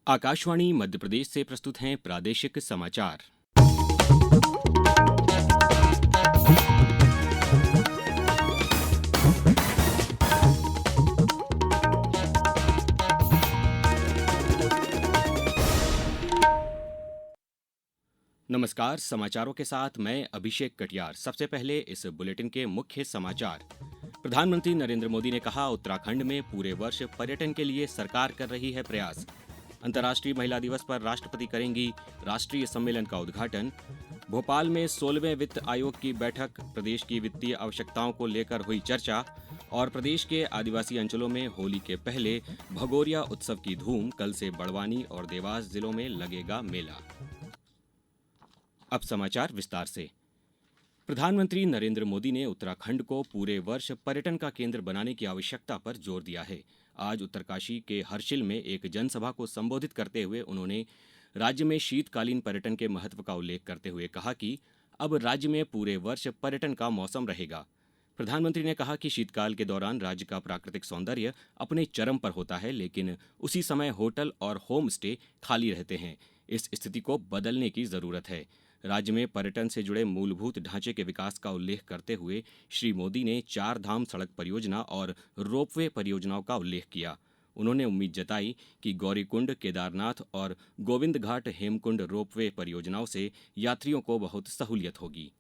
आकाशवाणी मध्य प्रदेश से प्रस्तुत हैं प्रादेशिक समाचार। नमस्कार, समाचारों के साथ मैं अभिषेक कटियार। सबसे पहले इस बुलेटिन के मुख्य समाचार। प्रधानमंत्री नरेंद्र मोदी ने कहा, उत्तराखंड में पूरे वर्ष पर्यटन के लिए सरकार कर रही है प्रयास। अंतर्राष्ट्रीय महिला दिवस पर राष्ट्रपति करेंगी राष्ट्रीय सम्मेलन का उद्घाटन। भोपाल में 16वें वित्त आयोग की बैठक, प्रदेश की वित्तीय आवश्यकताओं को लेकर हुई चर्चा। और प्रदेश के आदिवासी अंचलों में होली के पहले भगोरिया उत्सव की धूम। कल से बड़वानी और देवास जिलों में लगेगा मेला। अब समाचार विस्तार से। प्रधानमंत्री नरेंद्र मोदी ने उत्तराखंड को पूरे वर्ष पर्यटन का केंद्र बनाने की आवश्यकता पर जोर दिया है। आज उत्तरकाशी के हर्षिल में एक जनसभा को संबोधित करते हुए उन्होंने राज्य में शीतकालीन पर्यटन के महत्व का उल्लेख करते हुए कहा कि अब राज्य में पूरे वर्ष पर्यटन का मौसम रहेगा। प्रधानमंत्री ने कहा कि शीतकाल के दौरान राज्य का प्राकृतिक सौंदर्य अपने चरम पर होता है, लेकिन उसी समय होटल और होम स्टे खाली रहते हैं। इस स्थिति को बदलने की जरूरत है। राज्य में पर्यटन से जुड़े मूलभूत ढांचे के विकास का उल्लेख करते हुए श्री मोदी ने 4 धाम सड़क परियोजना और रोपवे परियोजनाओं का उल्लेख किया। उन्होंने उम्मीद जताई कि गौरीकुंड, केदारनाथ और गोविंद घाट हेमकुंड रोपवे परियोजनाओं से यात्रियों को बहुत सहूलियत होगी।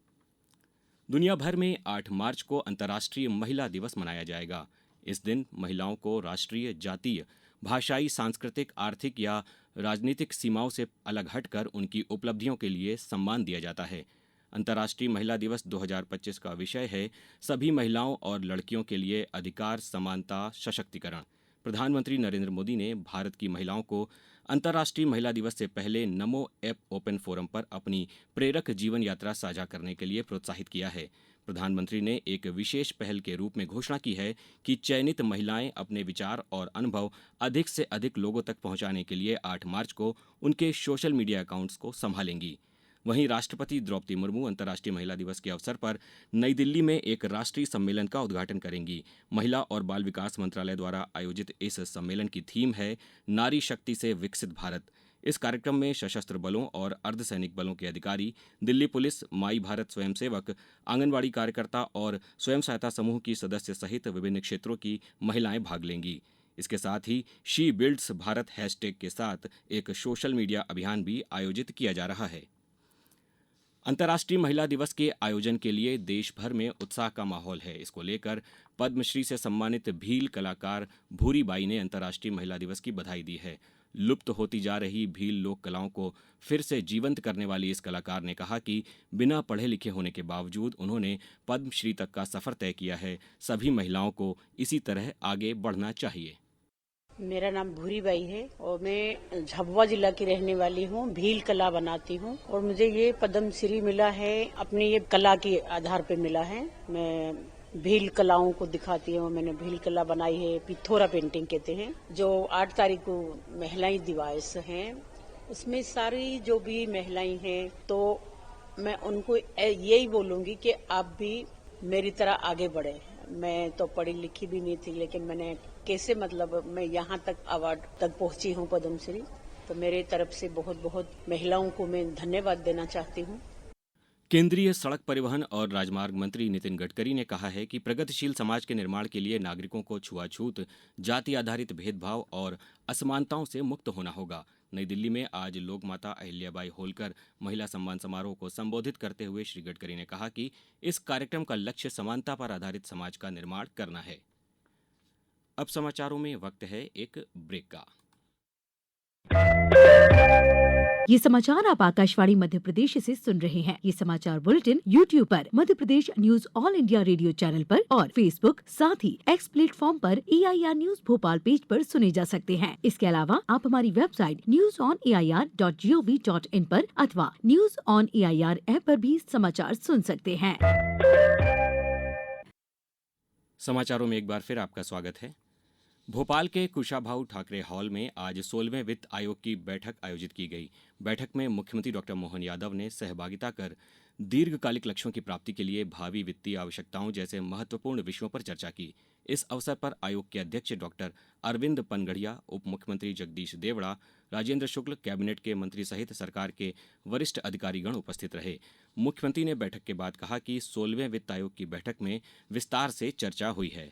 दुनिया भर में 8 मार्च को अंतर्राष्ट्रीय महिला दिवस मनाया जाएगा। इस दिन महिलाओं को राष्ट्रीय, जातीय, भाषाई, सांस्कृतिक, आर्थिक या राजनीतिक सीमाओं से अलग हटकर उनकी उपलब्धियों के लिए सम्मान दिया जाता है। अंतर्राष्ट्रीय महिला दिवस 2025 का विषय है सभी महिलाओं और लड़कियों के लिए अधिकार, समानता, सशक्तिकरण। प्रधानमंत्री नरेंद्र मोदी ने भारत की महिलाओं को अंतर्राष्ट्रीय महिला दिवस से पहले नमो ऐप ओपन फोरम पर अपनी प्रेरक जीवन यात्रा साझा करने के लिए प्रोत्साहित किया है। प्रधानमंत्री ने एक विशेष पहल के रूप में घोषणा की है कि चयनित महिलाएं अपने विचार और अनुभव अधिक से अधिक लोगों तक पहुंचाने के लिए 8 मार्च को उनके सोशल मीडिया अकाउंट्स को संभालेंगी। वहीं राष्ट्रपति द्रौपदी मुर्मू अंतर्राष्ट्रीय महिला दिवस के अवसर पर नई दिल्ली में एक राष्ट्रीय सम्मेलन का उद्घाटन करेंगी। महिला और बाल विकास मंत्रालय द्वारा आयोजित इस सम्मेलन की थीम है नारी शक्ति से विकसित भारत। इस कार्यक्रम में सशस्त्र बलों और अर्धसैनिक बलों के अधिकारी, दिल्ली पुलिस, माई भारत स्वयंसेवक, आंगनवाड़ी कार्यकर्ता और स्वयं सहायता समूह की सदस्य सहित विभिन्न क्षेत्रों की महिलाएं भाग लेंगी। इसके साथ ही शी बिल्ड्स भारत हैशटैग के साथ एक सोशल मीडिया अभियान भी आयोजित किया जा रहा है। अंतर्राष्ट्रीय महिला दिवस के आयोजन के लिए देश भर में उत्साह का माहौल है। इसको लेकर पद्मश्री से सम्मानित भील कलाकार भूरी बाई ने अंतर्राष्ट्रीय महिला दिवस की बधाई दी है। लुप्त होती जा रही भील लोक कलाओं को फिर से जीवंत करने वाली इस कलाकार ने कहा कि बिना पढ़े लिखे होने के बावजूद उन्होंने पद्मश्री तक का सफर तय किया है। सभी महिलाओं को इसी तरह आगे बढ़ना चाहिए। मेरा नाम भूरी बाई है और मैं झाबुआ जिला की रहने वाली हूँ। भील कला बनाती हूँ और मुझे ये पद्मश्री मिला है अपनी ये कला के आधार पे मिला है। मैं भील कलाओं को दिखाती हूँ। मैंने भील कला बनाई है, पिथोरा पेंटिंग कहते हैं, जो 8 तारीख को महिलाएं दिवस है। उसमें सारी जो भी महिलाएं हैं तो मैं उनको यही बोलूंगी कि आप भी मेरी तरह आगे बढ़े। मैं तो पढ़ी लिखी भी नहीं थी, लेकिन मैंने कैसे मैं यहाँ तक अवार्ड तक पहुँची हूँ पद्मश्री। तो मेरे तरफ से बहुत बहुत महिलाओं को मैं धन्यवाद देना चाहती हूँ। केंद्रीय सड़क परिवहन और राजमार्ग मंत्री नितिन गडकरी ने कहा है कि प्रगतिशील समाज के निर्माण के लिए नागरिकों को छुआछूत, जाति आधारित भेदभाव और असमानताओं से मुक्त होना होगा। नई दिल्ली में आज लोकमाता अहिल्याबाई होलकर महिला सम्मान समारोह को संबोधित करते हुए श्री गडकरी ने कहा कि इस कार्यक्रम का लक्ष्य समानता पर आधारित समाज का निर्माण करना है। अब समाचारों में वक्त है एक ब्रेक का। ये समाचार आप आकाशवाणी मध्य प्रदेश से सुन रहे हैं। ये समाचार बुलेटिन YouTube पर, Madhya Pradesh news all India radio channel पर और फेसबुक, साथ ही एक्स प्लेटफॉर्म पर AIR न्यूज भोपाल पेज पर सुने जा सकते हैं। इसके अलावा आप हमारी वेबसाइट newsonair.gov.in पर अथवा न्यूज ऑन AIR ऐप पर भी समाचार सुन सकते हैं। समाचारों में एक बार फिर आपका स्वागत है। भोपाल के कुशाभाऊ ठाकरे हॉल में आज 16वें वित्त आयोग की बैठक आयोजित की गई। बैठक में मुख्यमंत्री डॉक्टर मोहन यादव ने सहभागिता कर दीर्घकालिक लक्ष्यों की प्राप्ति के लिए भावी वित्तीय आवश्यकताओं जैसे महत्वपूर्ण विषयों पर चर्चा की। इस अवसर पर आयोग के अध्यक्ष डॉक्टर अरविंद पनगढ़िया, उप मुख्यमंत्री जगदीश देवड़ा, राजेंद्र शुक्ल, कैबिनेट के मंत्री सहित सरकार के वरिष्ठ अधिकारीगण उपस्थित रहे। मुख्यमंत्री ने बैठक के बाद कहा कि 16वें वित्त आयोग की बैठक में विस्तार से चर्चा हुई है।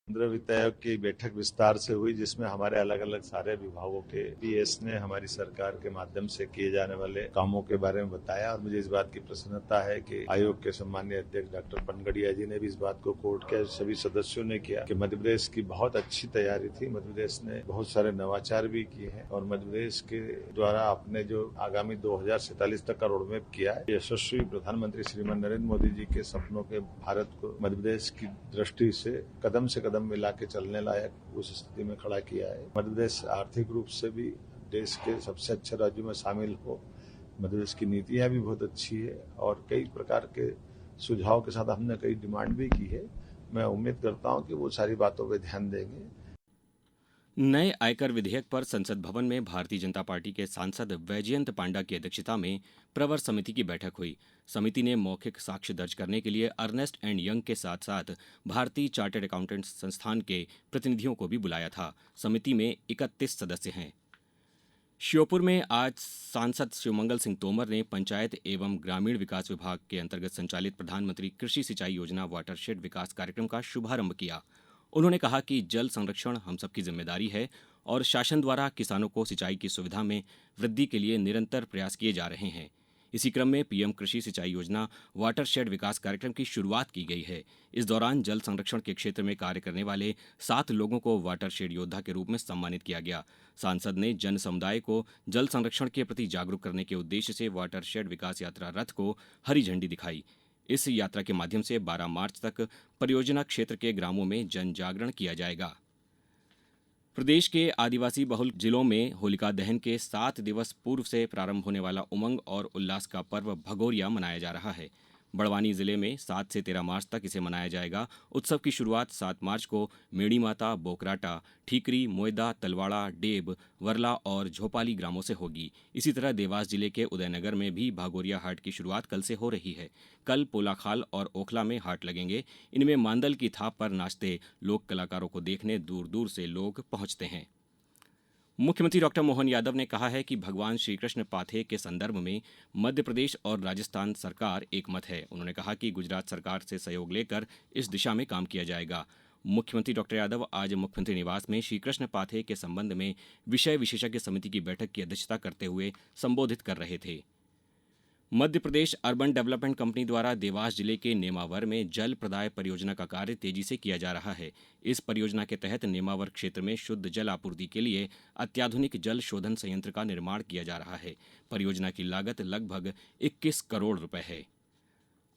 15 वित्त आयोग की बैठक विस्तार से हुई, जिसमें हमारे अलग अलग सारे विभागों के पीएस ने हमारी सरकार के माध्यम से किए जाने वाले कामों के बारे में बताया। और मुझे इस बात की प्रसन्नता है कि आयोग के सम्मानीय अध्यक्ष डॉक्टर पनगढ़िया जी ने भी इस बात को कोट किया, सभी सदस्यों ने किया कि मध्य प्रदेश की बहुत अच्छी तैयारी थी। मध्य प्रदेश ने बहुत सारे नवाचार भी किए हैं और मध्य प्रदेश के द्वारा अपने जो आगामी 2047 तक का रोडमैप किया है, यशस्वी प्रधानमंत्री श्रीमान नरेंद्र मोदी जी के सपनों के भारत को मध्य प्रदेश की दृष्टि से कदम मिला के चलने लायक उस स्थिति में खड़ा किया है। मध्य प्रदेश आर्थिक रूप से भी देश के सबसे अच्छे राज्यों में शामिल हो। मध्य प्रदेश की नीतियां भी बहुत अच्छी है और कई प्रकार के सुझाव के साथ हमने कई डिमांड भी की है। मैं उम्मीद करता हूं कि वो सारी बातों पे ध्यान देंगे। नए आयकर विधेयक पर संसद भवन में भारतीय जनता पार्टी के सांसद वैजयंत पांडा की अध्यक्षता में प्रवर समिति की बैठक हुई। समिति ने मौखिक साक्ष्य दर्ज करने के लिए अर्नेस्ट एंड यंग के साथ साथ भारतीय चार्टर्ड अकाउंटेंट्स संस्थान के प्रतिनिधियों को भी बुलाया था। समिति में 31 सदस्य हैं। श्योपुर में आज सांसद शिवमंगल सिंह तोमर ने पंचायत एवं ग्रामीण विकास विभाग के अंतर्गत संचालित प्रधानमंत्री कृषि सिंचाई योजना वाटरशेड विकास कार्यक्रम का शुभारंभ किया। उन्होंने कहा कि जल संरक्षण हम सबकी जिम्मेदारी है और शासन द्वारा किसानों को सिंचाई की सुविधा में वृद्धि के लिए निरंतर प्रयास किए जा रहे हैं। इसी क्रम में पीएम कृषि सिंचाई योजना वाटरशेड विकास कार्यक्रम की शुरुआत की गई है। इस दौरान जल संरक्षण के क्षेत्र में कार्य करने वाले 7 लोगों को वाटरशेड योद्धा के रूप में सम्मानित किया गया। सांसद ने जन समुदाय को जल संरक्षण के प्रति जागरूक करने के उद्देश्य से वाटरशेड विकास यात्रा रथ को हरी झंडी दिखाई। इस यात्रा के माध्यम से 12 मार्च तक परियोजना क्षेत्र के ग्रामों में जन जागरण किया जाएगा। प्रदेश के आदिवासी बहुल जिलों में होलिका दहन के 7 दिवस पूर्व से प्रारंभ होने वाला उमंग और उल्लास का पर्व भगोरिया मनाया जा रहा है। बड़वानी जिले में 7 से 13 मार्च तक इसे मनाया जाएगा। उत्सव की शुरुआत 7 मार्च को मेड़ी माता, बोकराटा, ठीकरी, मोयदा, तलवाड़ा, डेब, वरला और झोपाली ग्रामों से होगी। इसी तरह देवास जिले के उदयनगर में भी भागोरिया हाट की शुरुआत कल से हो रही है। कल पोलाखाल और ओखला में हाट लगेंगे। इनमें मांदल की थाप पर नाचते लोक कलाकारों को देखने दूर दूर से लोग पहुंचते हैं। मुख्यमंत्री डॉक्टर मोहन यादव ने कहा है कि भगवान श्री कृष्ण पाथे के संदर्भ में मध्य प्रदेश और राजस्थान सरकार एक मत है। उन्होंने कहा कि गुजरात सरकार से सहयोग लेकर इस दिशा में काम किया जाएगा। मुख्यमंत्री डॉक्टर यादव आज मुख्यमंत्री निवास में श्री कृष्ण पाथे के संबंध में विषय विशेषज्ञ समिति की बैठक की अध्यक्षता करते हुए संबोधित कर रहे थे। Madhya Pradesh urban development company द्वारा देवास जिले के नेमावर में जल प्रदाय परियोजना का कार्य तेजी से किया जा रहा है। इस परियोजना के तहत नेमावर क्षेत्र में शुद्ध जल आपूर्ति के लिए अत्याधुनिक जल शोधन संयंत्र का निर्माण किया जा रहा है। परियोजना की लागत लगभग 21 करोड़ रुपए है।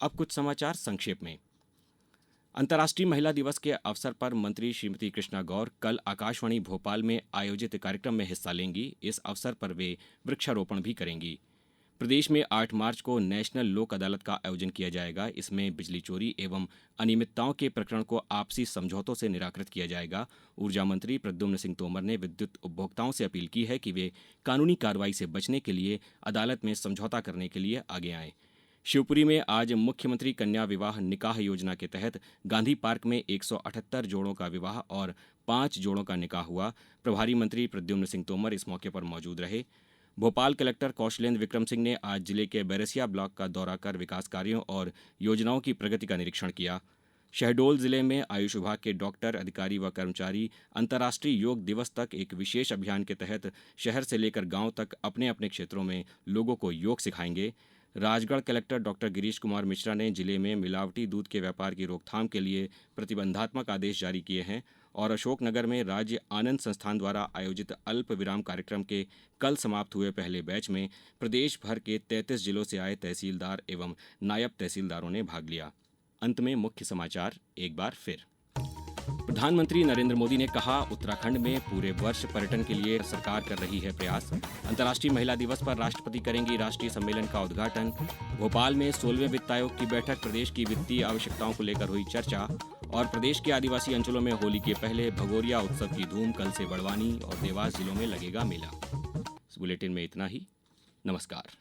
अब कुछ समाचार संक्षेप में। अंतर्राष्ट्रीय महिला दिवस के अवसर पर मंत्री श्रीमती कृष्णा गौर कल आकाशवाणी भोपाल में आयोजित कार्यक्रम में हिस्सा लेंगी। इस अवसर पर वे वृक्षारोपण भी करेंगी। प्रदेश में 8 मार्च को नेशनल लोक अदालत का आयोजन किया जाएगा। इसमें बिजली चोरी एवं अनियमितताओं के प्रकरण को आपसी समझौतों से निराकृत किया जाएगा। ऊर्जा मंत्री प्रद्युम्न सिंह तोमर ने विद्युत उपभोक्ताओं से अपील की है कि वे कानूनी कार्रवाई से बचने के लिए अदालत में समझौता करने के लिए आगे आएं। शिवपुरी में आज मुख्यमंत्री कन्या विवाह निकाह योजना के तहत गांधी पार्क में 178 जोड़ों का विवाह और 5 जोड़ों का निकाह हुआ। प्रभारी मंत्री प्रद्युम्न सिंह तोमर इस मौके पर मौजूद रहे। भोपाल कलेक्टर कौशलेंद्र विक्रम सिंह ने आज जिले के बैरसिया ब्लॉक का दौरा कर विकास कार्यों और योजनाओं की प्रगति का निरीक्षण किया। शहडोल जिले में आयुष विभाग के डॉक्टर, अधिकारी व कर्मचारी अंतर्राष्ट्रीय योग दिवस तक एक विशेष अभियान के तहत शहर से लेकर गांव तक अपने अपने क्षेत्रों में लोगों को योग सिखाएंगे। राजगढ़ कलेक्टर डॉक्टर गिरीश कुमार मिश्रा ने जिले में मिलावटी दूध के व्यापार की रोकथाम के लिए प्रतिबंधात्मक आदेश जारी किए हैं और अशोकनगर में राज्य आनंद संस्थान द्वारा आयोजित अल्प विराम कार्यक्रम के कल समाप्त हुए पहले बैच में प्रदेश भर के 33 जिलों से आए तहसीलदार एवं नायब तहसीलदारों ने भाग लिया। अंत में मुख्य समाचार एक बार फिर। प्रधानमंत्री नरेंद्र मोदी ने कहा, उत्तराखंड में पूरे वर्ष पर्यटन के लिए सरकार कर रही है प्रयास। अंतर्राष्ट्रीय महिला दिवस पर राष्ट्रपति करेंगी राष्ट्रीय सम्मेलन का उद्घाटन। भोपाल में 16वें वित्त आयोग की बैठक, प्रदेश की वित्तीय आवश्यकताओं को लेकर हुई चर्चा। और प्रदेश के आदिवासी अंचलों में होली के पहले भगोरिया उत्सव की धूम, कल से बड़वानी और देवास जिलों में लगेगा मेला। इस बुलेटिन में इतना ही। नमस्कार।